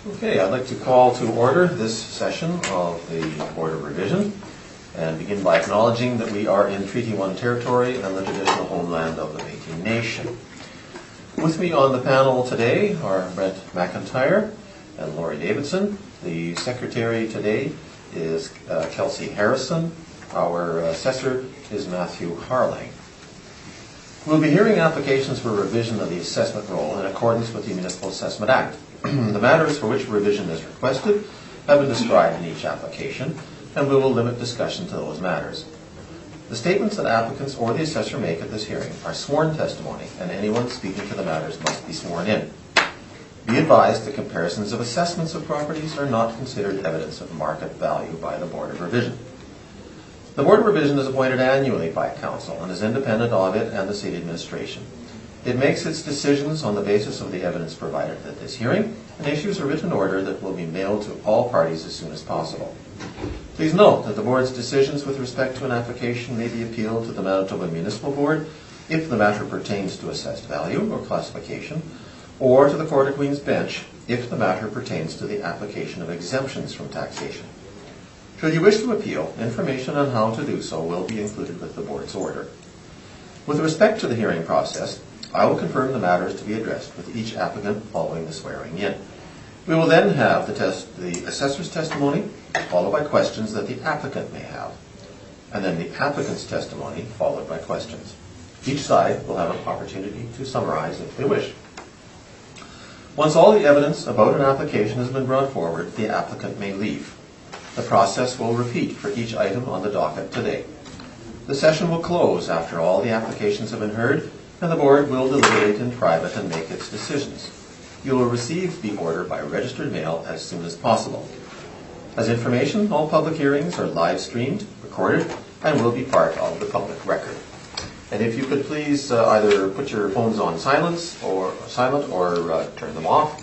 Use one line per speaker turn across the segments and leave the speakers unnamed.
Okay, I'd like to call to order this session of the Board of Revision and begin by acknowledging that we are in Treaty 1 territory and the traditional homeland of the Métis Nation. With me on the panel today are Brent McIntyre and Laurie Davidson. The secretary today is Kelsey Harrison. Our assessor is Matthew Harling. We'll be hearing applications for revision of the assessment roll in accordance with the Municipal Assessment Act. The matters for which revision is requested have been described in each application, and we will limit discussion to those matters. The statements that applicants or the assessor make at this hearing are sworn testimony, and anyone speaking to the matters must be sworn in. Be advised that comparisons of assessments of properties are not considered evidence of market value by the Board of Revision. The Board of Revision is appointed annually by Council and is independent of it and the City Administration. It makes its decisions on the basis of the evidence provided at this hearing and issues a written order that will be mailed to all parties as soon as possible. Please note that the Board's decisions with respect to an application may be appealed to the Manitoba Municipal Board if the matter pertains to assessed value or classification, or to the Court of Queen's Bench if the matter pertains to the application of exemptions from taxation. Should you wish to appeal, information on how to do so will be included with the Board's order. With respect to the hearing process, I will confirm the matters to be addressed with each applicant following the swearing in. We will then have the assessor's testimony, followed by questions that the applicant may have, and then the applicant's testimony, followed by questions. Each side will have an opportunity to summarize if they wish. Once all the evidence about an application has been brought forward, the applicant may leave. The process will repeat for each item on the docket today. The session will close after all the applications have been heard, and the Board will deliberate in private and make its decisions. You will receive the order by registered mail as soon as possible. As information, all public hearings are live streamed, recorded, and will be part of the public record. And if you could please either put your phones on silent or turn them off.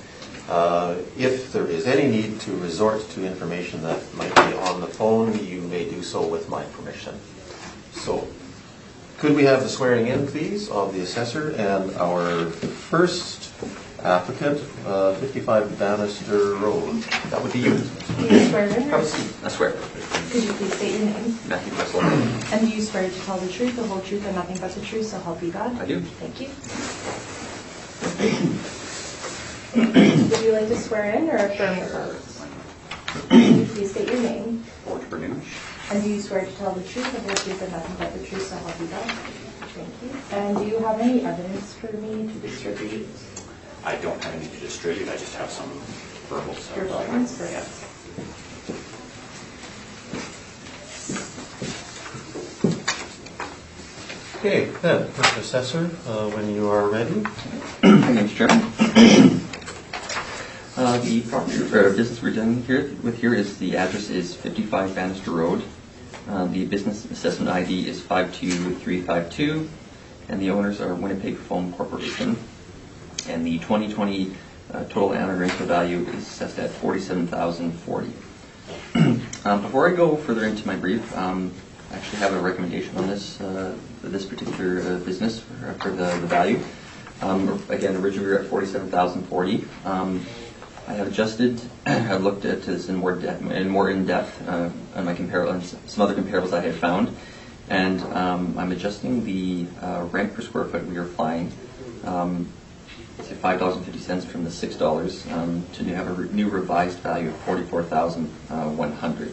If there is any need to resort to information that might be on the phone, you may do so with my permission. So, could we have the swearing in, please, of the assessor and our first applicant, 55 Bannister Road. That would be you.
Do you swear in?
I swear.
Could you please state your name?
Matthew Russell.
And do you swear to tell the truth, the whole truth, and nothing but the truth, so help you God?
I do.
Thank you. Would you like to swear in or affirm your votes? Could you please state your name?
Boardroom.
And do you swear to tell the truth, the whole truth, and nothing but the truth, so help you God? Thank you. And do you have any evidence for me to distribute?
I don't have any to distribute. I just have some verbal stuff.
Your evidence?
Yeah.
Okay, then, Mr. Assessor, when you are ready.
Thanks, Chairman. The property or business we're dealing here is the address is 55 Bannister Road. The business assessment ID is 52352, and the owners are Winnipeg Foam Corporation. And the 2020 total annual rental value is assessed at $47,040. Before I go further into my brief, I actually have a recommendation on this for this particular business for the value. Again, originally we were at $47,040. I have adjusted. I've looked at this in more in depth on my comparables, some other comparables I had found, and I'm adjusting the rent per square foot we are applying. To $5.50 from the $6 to have a new revised value of $44,100.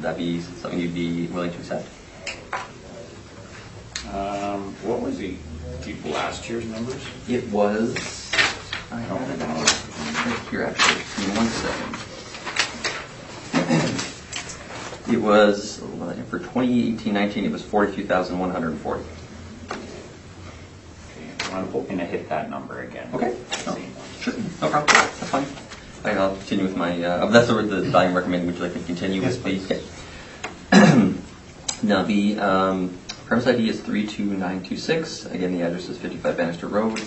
That be something you'd be willing to accept?
What was the last year's numbers?
It was. I have it right here actually. Give me 1 second. It was for 2018-19. It was $42,140.
I'm hoping to hit that number again.
Okay. Oh, sure. No problem. That's fine. I'll continue with my. That's the value I'm recommending. Would you like to continue
yes,
with, please? Okay. Now the premise ID is 32926. Again, the address is 55 Bannister Road.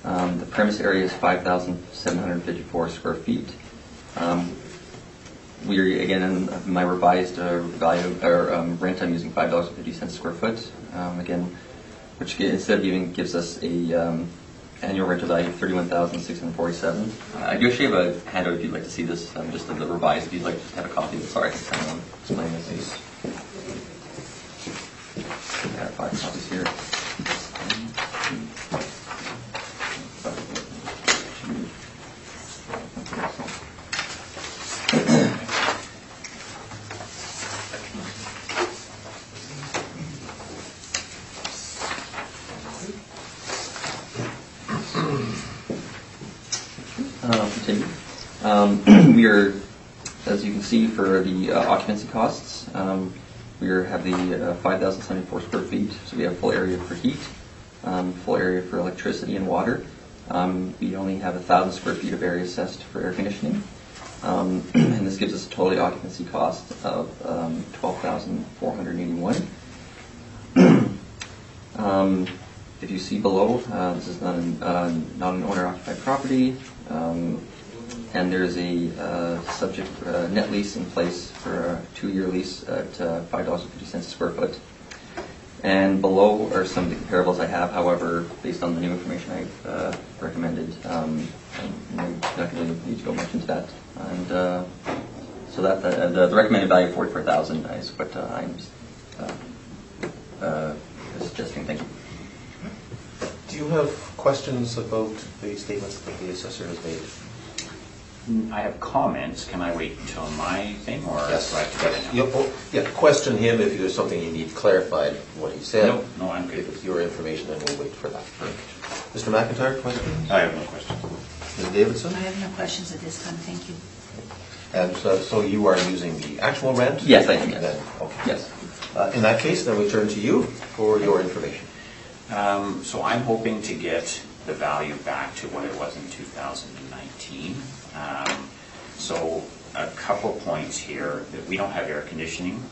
The premise area is 5,754 square feet. We again in my revised value or rent, I'm using $5.50 square foot. Again, which instead of giving gives us a annual rental value of $31,647. I do actually have a handout if you'd like to see this, just of the revised, if you'd like to have a copy of it. Sorry, I can explain this. I have 5 copies here. We are, as you can see, for the occupancy costs, we have the 5,074 square feet, so we have full area for heat, full area for electricity and water. We only have 1,000 square feet of area assessed for air conditioning, and this gives us a total occupancy cost of $12,481. If you see below, this is not an owner-occupied property. And there's a subject net lease in place for a 2-year lease at $5.50 a square foot. And below are some of the comparables I have. However, based on the new information I've recommended, I'm not going to need to go much into that. And so that the recommended value of $44,000 is what I'm suggesting. Thank you.
Do you have questions about the statements that the assessor has made?
I have comments. Can I wait until my thing, or
Yes.
do I have to get it now?
Question him if there's something you need clarified what he said.
No, I'm good.
If it's your information, then we'll wait for that. Mr. McIntyre, questions?
I have no questions.
Ms. Davidson?
I have no questions at this time, thank you.
And so you are using the actual rent?
Yes, I am, yes.
Then, okay.
Yes.
In that case, then we turn to you for your information.
So I'm hoping to get the value back to what it was in 2019. So a couple points here, that we don't have air conditioning,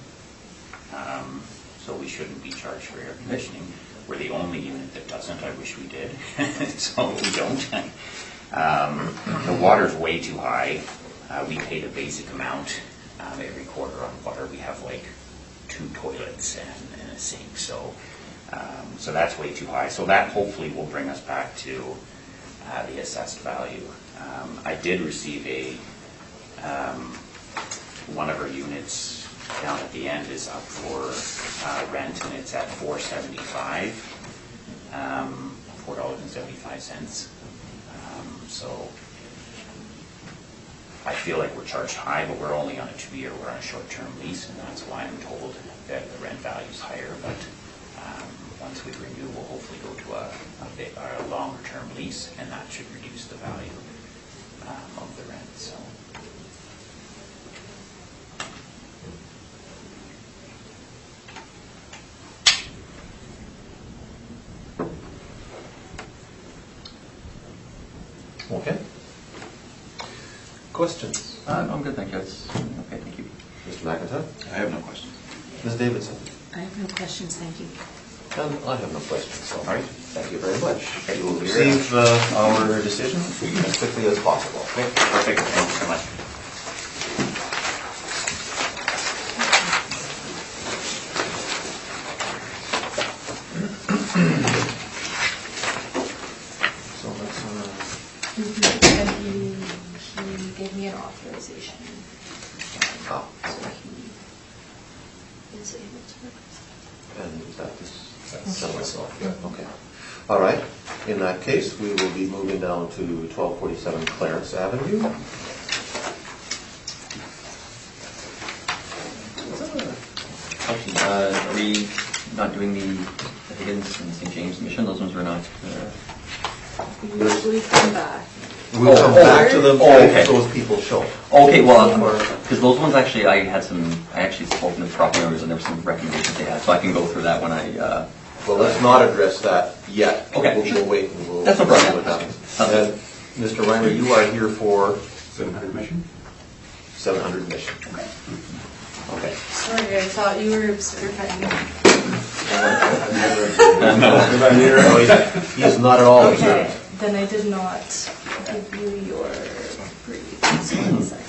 so we shouldn't be charged for air conditioning. We're the only unit that doesn't. I wish we did, so we don't. The water's way too high. We paid a basic amount every quarter on water. We have like 2 toilets and a sink, so that's way too high. So that hopefully will bring us back to the assessed value. I did receive one of our units down at the end is up for rent, and it's at $4.75, $4.75. So I feel like we're charged high, but we're only on a 2-year, we're on a short-term lease, and that's why I'm told that the rent value is higher. But once we renew, we'll hopefully go to a longer-term lease, and that should reduce the value of the rent. So.
Okay. Questions?
I'm good, thank you. It's okay, thank you.
Mr. McIntyre?
I have no questions.
Ms. Davidson?
I have no questions, thank you.
And I have no questions. All right. Thank you very much.
Okay.
You will receive our decision as quickly as possible.
Okay, perfect. Thank you so much.
So let's.
And he gave me an authorization.
Ah,
So
okay.
he is able to.
And that is settles off. Yeah. Okay. All right. In that case, we will be moving down to 1247 Clarence Avenue.
Are we not doing the Higgins and St. James mission? Those ones were not.
We usually come back.
We'll come back to them
okay.
if those people show.
Okay, well, because those ones actually, I actually spoke to the property owners, and there were some recommendations they had, so I can go through that when I.
Well, let's not address that yet.
Okay,
We'll wait and we'll
That's no
see
problem.
what happens.
Sounds
And Mr. Reimer, you are here for
700 mission?
700 mission. Okay.
Sorry, I thought you were certified.
No, he is not at all
Okay,
observed.
then I did not give you your brief. Just 1 second.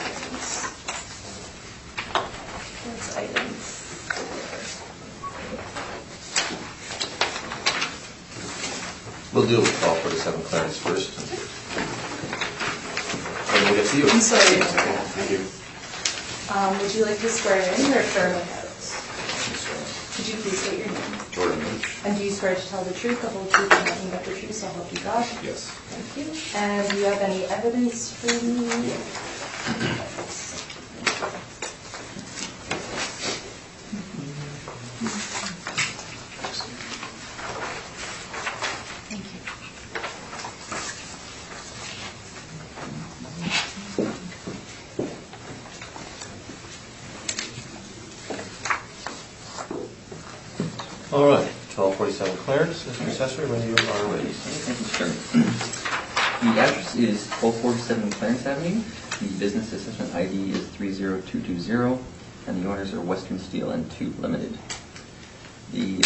That's item 4.
We'll deal with 1247 Clarence first. And we'll get to you.
I'm sorry.
Thank you.
Would you like to swear in or affirm without? Could you please state your name?
Jordan Lynch.
And do you swear to tell the truth, the whole truth, and nothing but the truth, so help you God?
Yes.
Thank you. And do you have any evidence for me?
Thank you.
All right, 1247 Clarence, Mr. Assessor, when you are ready.
Thank you, sir. The address is 1247 Clarence Avenue. The business assessment ID is 30220, and the owners are Western Steel and Tube Limited. The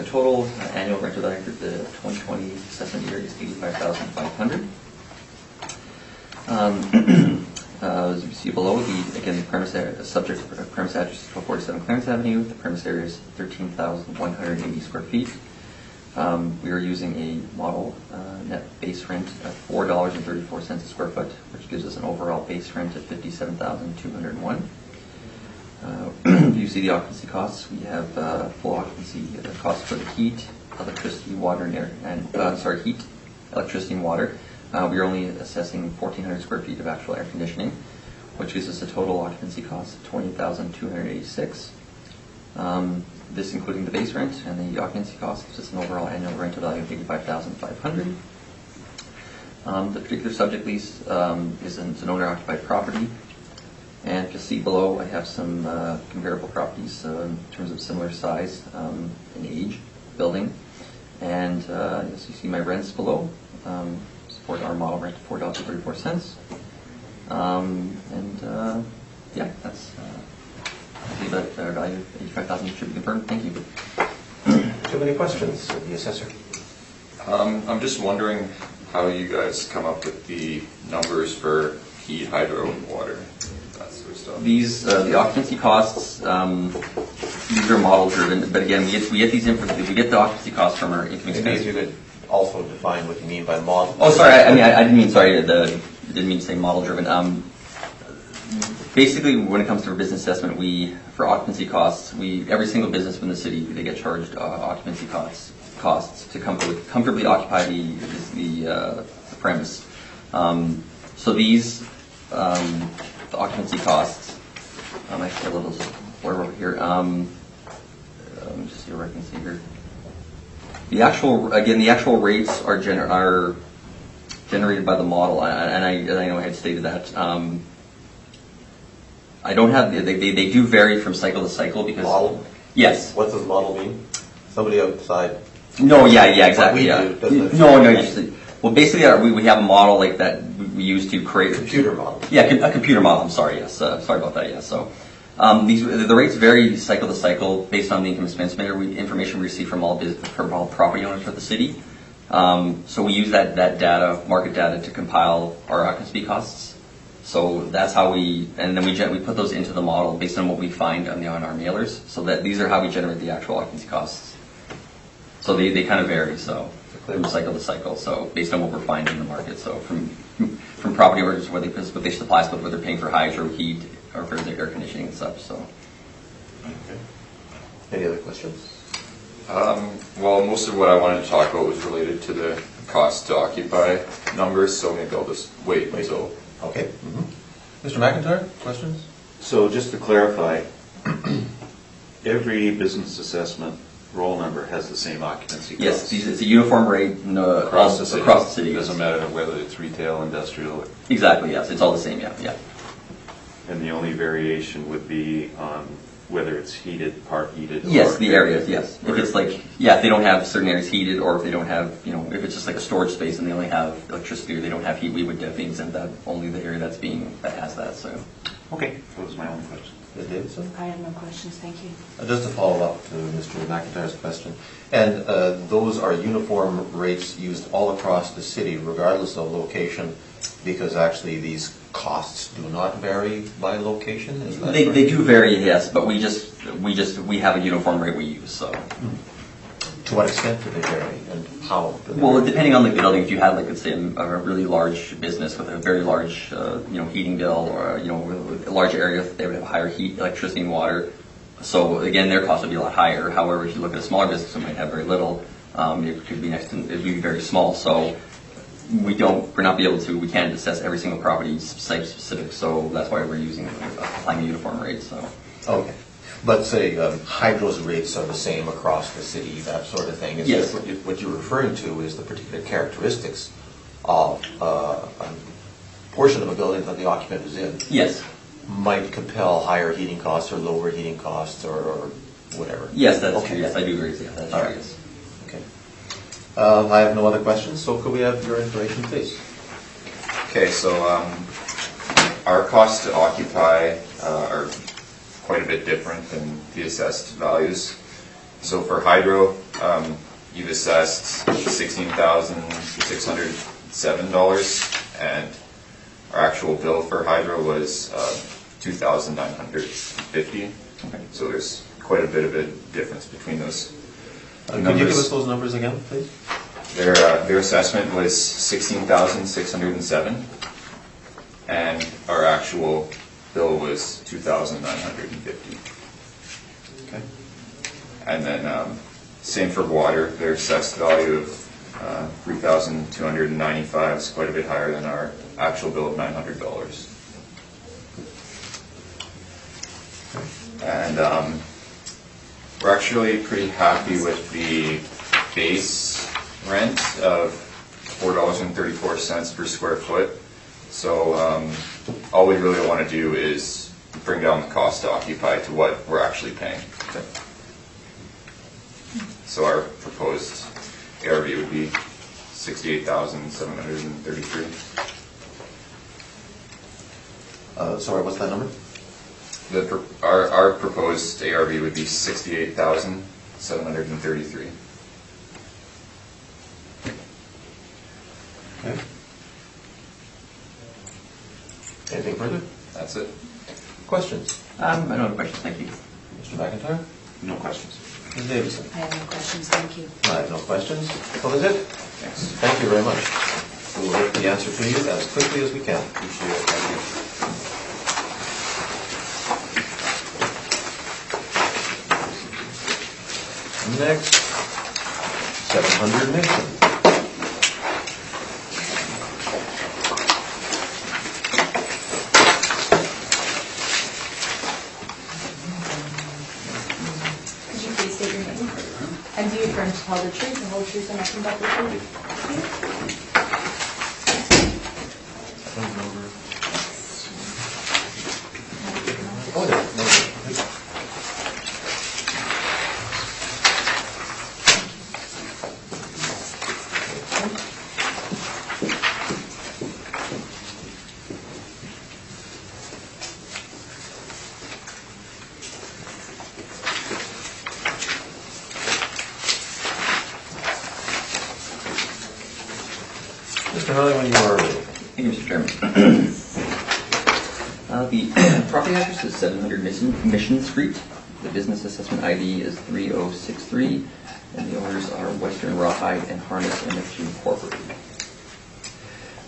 total annual rental value for the 2020 assessment year is $85,500. As you see below, the premise subject premise address is 1247 Clarence Avenue. The premise area is 13,180 square feet. We are using a model net base rent of $4.34 a square foot, which gives us an overall base rent of $57,201. You see the occupancy costs. We have full occupancy costs for the heat, electricity, water, and air, and heat, electricity, and water. We are only assessing 1,400 square feet of actual air conditioning, which gives us a total occupancy cost of $20,286. This including the base rent, and the occupancy cost gives us an overall annual rental value of $85,500. The particular subject lease is an owner-occupied property. And to see below, I have some comparable properties in terms of similar size and age, building. And as you see my rents below, support our model rent of $4.34. Yeah, that's I believe that our value of $85,000 should be confirmed. Thank you.
Do you have any questions of the assessor?
I'm just wondering how you guys come up with the numbers for heat, hydro, and water, that sort of stuff.
These the occupancy costs. These are model driven, but again, we get these we get the occupancy costs from our income
Maybe if you
expense.
could also define what you mean by model.
Oh, sorry. I didn't mean sorry. Didn't mean to say model driven. Basically, when it comes to our business assessment, for occupancy costs, every single business in the city, they get charged occupancy costs to comfortably occupy the premise. So these the occupancy costs. Actually, a little blurb over here. Just see where I can see here. The actual rates are generated by the model, and I know I had stated that. I don't have, they do vary from cycle to cycle because...
Model?
Yes.
What does model mean? Somebody outside?
No, yeah, exactly, yeah.
What we do, doesn't it?
No, well, basically we have a model like that we use to create...
Computer model.
Yeah, a computer model, I'm sorry, yes. Sorry about that, yes. So the rates vary cycle to cycle based on the income expense information we receive from all property owners for the city. So we use that data, market data, to compile our occupancy costs. So that's how and then we put those into the model based on what we find on our mailers. So that these are how we generate the actual occupancy costs. So they kind of vary. So from cycle to cycle. So based on what we're finding in the market. So from property owners what they supply us with, what they're paying for hydro, heat, or for their air conditioning and such. So.
Okay. Any other questions?
Well, most of what I wanted to talk about was related to the cost to occupy numbers, so maybe I'll just wait until...
Okay. Mr. McIntyre, questions?
So just to clarify, every business assessment roll number has the same occupancy cost?
Yes, it's a uniform rate across the city.
It doesn't matter whether it's retail, industrial?
Exactly, yes. It's all the same, yeah.
And the only variation would be on whether it's heated, part heated?
Yes,
or
the areas, yes. If it's like, if they don't have certain areas heated, or if they don't have, if it's just like a storage space and they only have electricity or they don't have heat, we would definitely exempt that, only the area that has that, so.
Okay, that was my only question.
Ms. Davidson?
I have no questions, thank you.
Just to follow up to Mr. McIntyre's question, and those are uniform rates used all across the city, regardless of location, because actually these costs do not vary by location. Is that
They
correct?
do vary, yes, but we have a uniform rate we use, so.
To what extent do they vary, and how? Do they
Well,
vary?
depending on the building, if you had, like, let's say, a really large business with a very large, heating bill, or, with a large area, they would have higher heat, electricity, and water. So again, their cost would be a lot higher. However, if you look at a smaller business, it might have very little. It could be it would be very small. So we can't assess every single property site specific. So that's why we're applying a uniform rate. So.
Okay. But say hydro's rates are the same across the city, that sort of thing. Is
Yes.
What you're referring to is the particular characteristics of a portion of a building that the occupant is in.
Yes.
Might compel higher heating costs or lower heating costs or whatever.
Yes, that's
Okay.
true. Yes, I do agree with you. That's
All
true.
right.
Yes.
Okay. I have no other questions, so could we have your information, please?
Okay, so our costs to occupy are quite a bit different than the assessed values. So for hydro, you've assessed $16,607, and our actual bill for hydro was $2,950.
Okay.
So there's quite a bit of a difference between those
Could you give
numbers.
us those numbers again, please?
Their assessment was $16,607, and our actual bill was $2,950.
Okay.
And then same for water. Their assessed value of $3,295 is quite a bit higher than our actual bill of $900. And we're actually pretty happy with the base rent of $4.34 per square foot. So all we really want to do is bring down the cost to occupy to what we're actually paying. So our proposed ARV would be $68,733.
Sorry, what's that number?
Our proposed ARV would be $68,733.
Okay. Anything further?
That's it.
Questions?
I don't have questions. Thank you.
Mr. McIntyre?
No questions.
Ms. Davison?
I have no questions, thank you.
I have no questions. So that's it.
Thanks.
Thank you very much. We will get the answer to you as quickly as we can.
Appreciate it. Thank you.
Next, 700 Mason.
Could you please state your name? And do you affirm to tell the truth, the whole truth, and nothing but the truth?
Oh, yeah. No. Mr. Hurley, when you are ready.
Thank you, Mr. Chairman. The property address is 700 Mission Street. The business assessment ID is 3063, and the owners are Western Rawhide and Harness MFG Incorporated.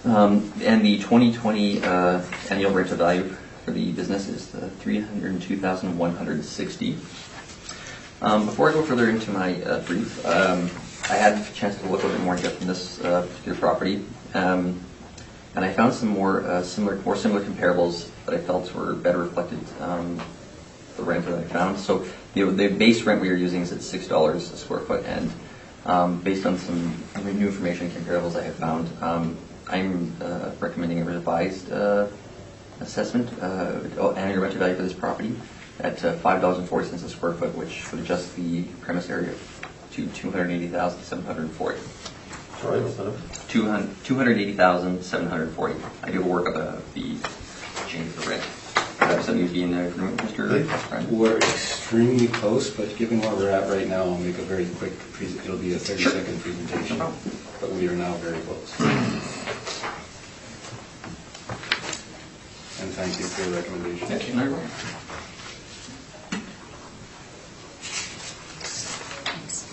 And the 2020 annual rental value for the business is $302,160. Before I go further into my brief, I had a chance to look a little bit more in depth on this particular property, and I found some more similar comparables that I felt were better reflected the rent that I found. So the base rent we are using is at $6 a square foot, and based on some new information comparables I have found, I'm recommending a revised assessment annual rental value for this property at $5.40 a square foot, which would adjust the premise area to $280,740.
Sorry, what's the number?
$280,740. I do a workup of the change for rent. Something you'd be in there, Mr. Friend?
We're extremely close, but given where we're at right now, I'll make a very quick it'll be a 30-second presentation,
No problem.
but we are now very close. And thank you for your recommendation.
Thank you. No, you're welcome.
Thanks.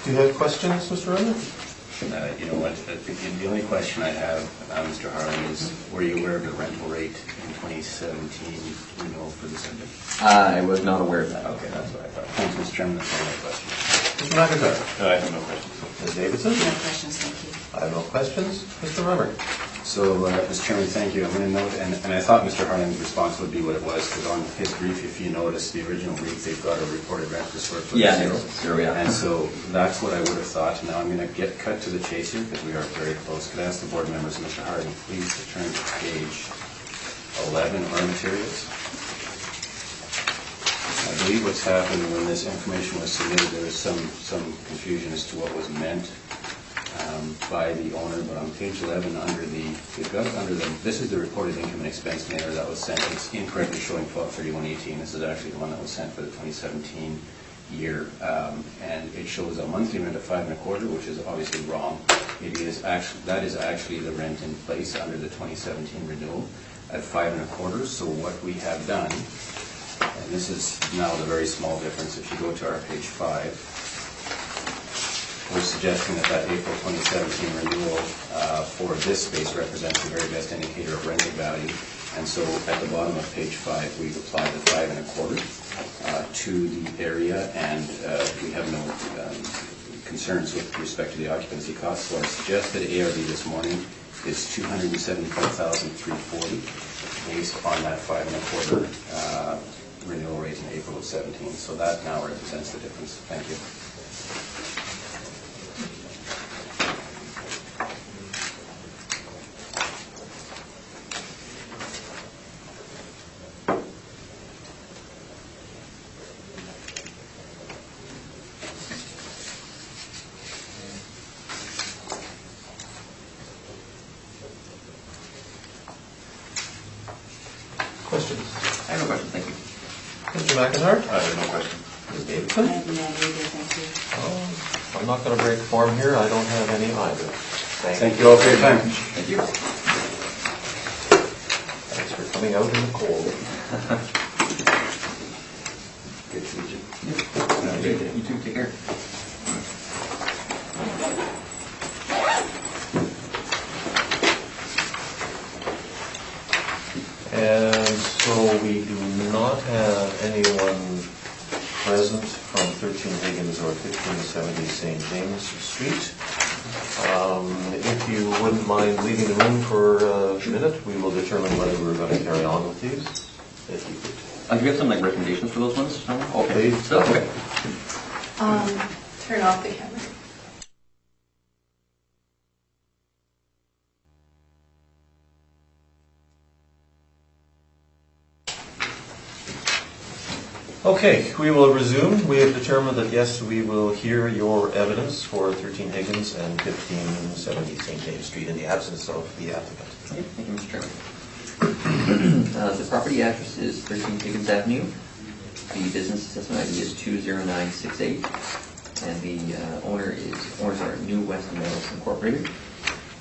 Do you have questions, Mr. Renner?
You know what, the only question I have, Mr. Harlan, is were you aware of the rental rate in 2017 renewal for the subject?
I was not aware of that.
Okay, that's what I thought. Thanks, Mr. Chairman, that's all my question.
Mr. McIntyre?
I have no questions.
Ms. Davidson?
No questions, thank you.
I have no questions. Mr. Remmer?
So, Mr. Chairman, thank you. I'm going to note, and I thought Mr. Harlan's response would be what it was, because on his brief, if you notice, the original brief, they've got a reported rent per square foot
Yeah,
of
zero, yeah.
And so that's what I would have thought. Now I'm going to get cut to the chase here, because we are very close. Could I ask the board members, Mr. Harlan, please to turn to page 11, our materials. I believe what's happened when this information was submitted, there was some confusion as to what was meant by the owner, but on page 11, this is the reported income and expense manner that was sent. It's incorrectly showing 12/31/18. This is actually the one that was sent for the 2017 year, and it shows a monthly rent of $5.25, which is obviously wrong. That is actually the rent in place under the 2017 renewal at $5.25. So what we have done, and this is now the very small difference. If you go to our page 5. We're suggesting that April 2017 renewal for this space represents the very best indicator of rental value. And so at the bottom of page 5, we've applied the $5.25 to the area, and we have no concerns with respect to the occupancy costs. So I suggested ARV this morning is $274,340 based on that $5.25 renewal rate in April of 17. So that now represents the difference. Thank you.
Questions?
I have no questions, thank you.
Mr. McIntyre?
I have no questions.
Ms.
I
Davidson?
have none either, thank you.
I'm not going to break form here. I don't have any either.
Thank you all for your time.
Thank you.
Thanks for coming out in the cold.
Good to meet you.
You too, take care.
And so we do not have anyone present from 13 Higgins or 1570 St. James Street. If you wouldn't mind leaving the room for a minute, we will determine whether we're going to carry on with these. If you could.
Do we have some recommendations for those ones? Okay.
Please.
So, okay.
Turn off the camera.
Okay, we will resume. We have determined that, yes, we will hear your evidence for 13 Higgins and 1570 St. James Street in the absence of the applicant.
Okay, thank you, Mr. Chairman. The property address is 13 Higgins Avenue. The business assessment ID is 20968, and the owners are New West Metals Incorporated.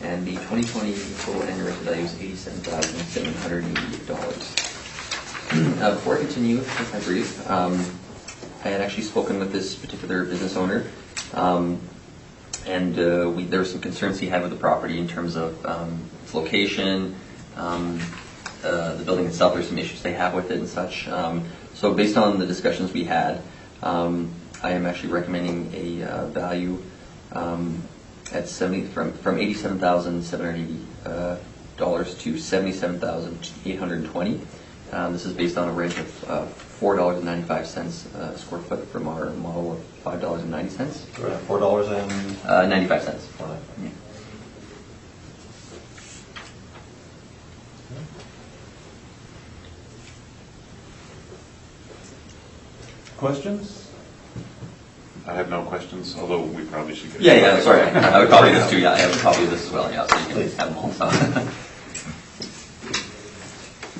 And the 2020 total annual rental value is $87,788. Before I continue with my brief, I had actually spoken with this particular business owner, and there were some concerns he had with the property in terms of its location, the building itself. There's some issues they have with it and such. So based on the discussions we had, I am actually recommending a value at from $87,780 to $77,820. This is based on a rent of $4.95 a square foot from our model of $5.90.
$4.95. Questions?
I have no questions, although we probably should get...
Yeah, sorry. I would copy this too. Yeah, I have a copy of this as well. Yeah, so you can have them all. So.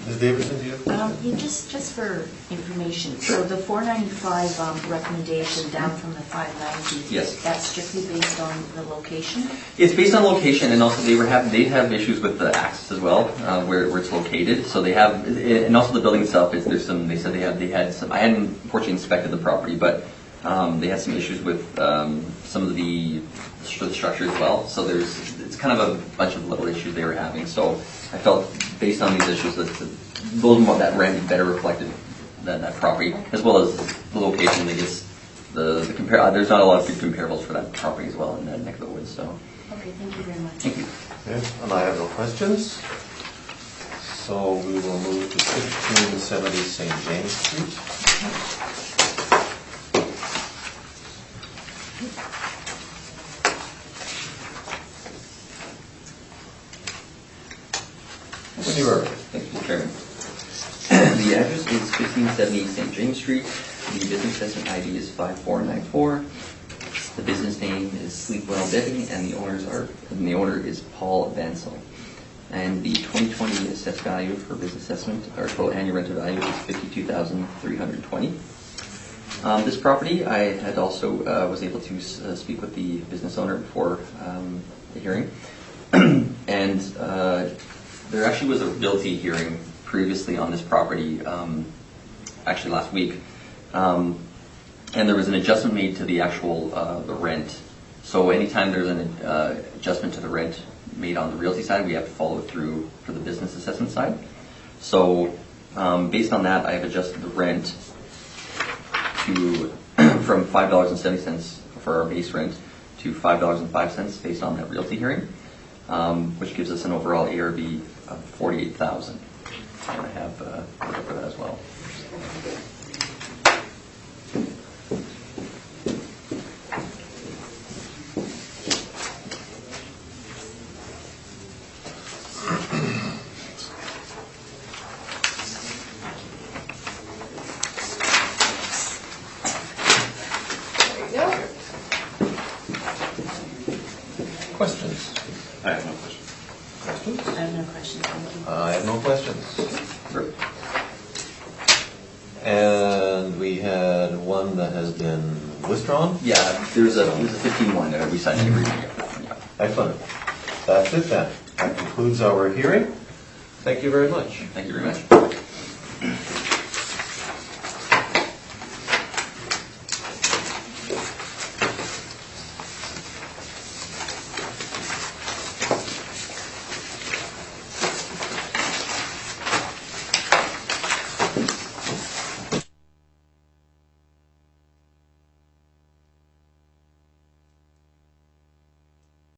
Ms. Davidson, do you have
Yeah, just for information, so the 495 recommendation down from the 590.
Yes.
That's strictly based on the location?
It's based on location, and also they have issues with the access as well, where it's located. So they have, and also the building itself is they said they had some. I hadn't unfortunately inspected the property, but They had some issues with some of the structure as well. So it's kind of a bunch of little issues they were having. So I felt based on these issues that rent is better reflected than that property, as well as the location. I guess there's not a lot of good comparables for that property as well in that neck of the woods. So
Okay, thank you very much.
thank you.
Okay, and I have no questions. So we will move to 1670 St. James Street. When you are ready.
Thank you, Mr. Chairman. The address is 1570 St. James Street. The business assessment ID is 5494. The business name is Sleepwell Bedding, and the owner is Paul Vansel. And the 2020 assessed value for business assessment, or total annual rental value, is $52,320. This property, I had also was able to speak with the business owner before the hearing, and there actually was a realty hearing previously on this property, actually last week, and there was an adjustment made to the actual the rent. So anytime there's an adjustment to the rent made on the realty side, we have to follow through for the business assessment side. So based on that, I have adjusted the rent to from $5.70 for our base rent to $5.05 based on that realty hearing, which gives us an overall ARV of $48,000. And I have look for that as well.
Questions?
I have no question.
Questions?
I have no questions, thank you.
I have no questions.
Sure.
And we had one that has been withdrawn.
Yeah, there's a 15-1 that we signed an agreement. Yeah.
Excellent. That's it then. That concludes our hearing. Thank you very much.
Thank you very much.